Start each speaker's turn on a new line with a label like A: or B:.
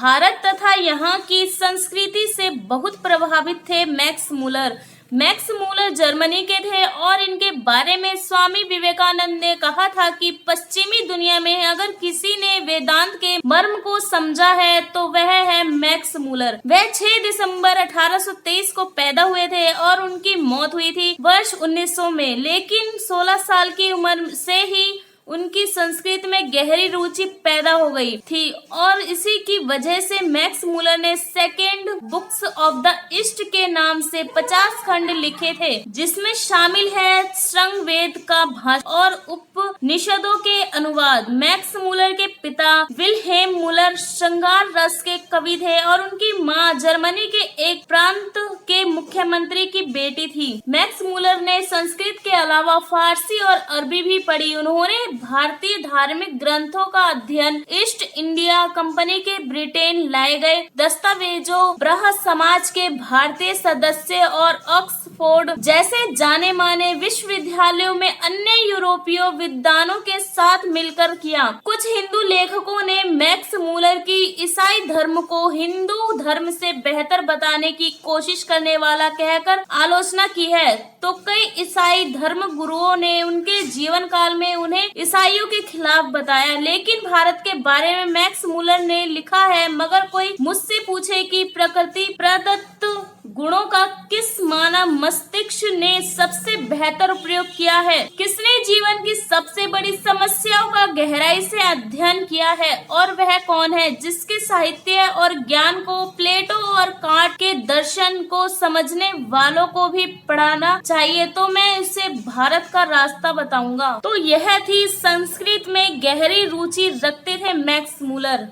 A: भारत तथा यहाँ की संस्कृति से बहुत प्रभावित थे Max Muller. Max Muller Germany के थे और इनके बारे में स्वामी विवेकानंद ने कहा था कि पश्चिमी दुनिया में अगर किसी ने वेदांत के मर्म को समझा है तो वह है मैक्स मूलर। वह 6 दिसंबर 1823 को पैदा हुए थे और उनकी मौत हुई थी वर्ष 1900 में, लेकिन 16 साल की उम्र से ही उनकी संस्कृत में गहरी रुचि पैदा हो गई थी और इसी की वजह से मैक्स मूलर ने second books of the east के नाम से 50 खंड लिखे थे, जिसमें शामिल है श्रृंग वेद का भाष्य और उपनिषदों के अनुवाद। मैक्स मूलर के पिता विल्हेम मूलर श्रृंगार रस के कवि थे और उनकी मां जर्मनी के एक प्रांत के मुख्यमंत्री की बेटी थी। मैक्स मूलर ने संस्कृत के अलावा फारसी और अरबी भी पढ़ी। उन्होंने भारतीय धार्मिक ग्रंथों का अध्ययन ईस्ट इंडिया कंपनी के ब्रिटेन लाए गए दस्तावेजों, ब्रह समाज के भारतीय सदस्य और ऑक्सफोर्ड जैसे जाने माने विश्वविद्यालयों में अन्य यूरोपीय विद्वानों के साथ मिलकर किया। कुछ हिंदू लेखकों ने मैक्स मूलर की ईसाई धर्म को हिंदू धर्म से बेहतर बताने की कोशिश करने वाला कहकर आलोचना की है, तो कई ईसाई धर्म गुरुओं ने उनके जीवन काल में उन्हें ईसाइयों के खिलाफ बताया। लेकिन भारत के बारे में मैक्स मूलर ने लिखा है, मगर कोई मुझसे पूछे कि प्रकृति प्रदत्त गुणों का किस मानव मस्तिष्क ने सबसे बेहतर उपयोग किया है, किसने जीवन की सबसे बड़ी समस्याओं का गहराई से अध्ययन किया है और वह कौन है जिसके साहित्य और ज्ञान को प्लेटो और कांट के दर्शन को समझने वालों को भी पढ़ाना चाहिए, तो मैं उसे भारत का रास्ता बताऊंगा। तो यह थी संस्कृत में गहरी रुचि रखते थे मैक्स मूलर।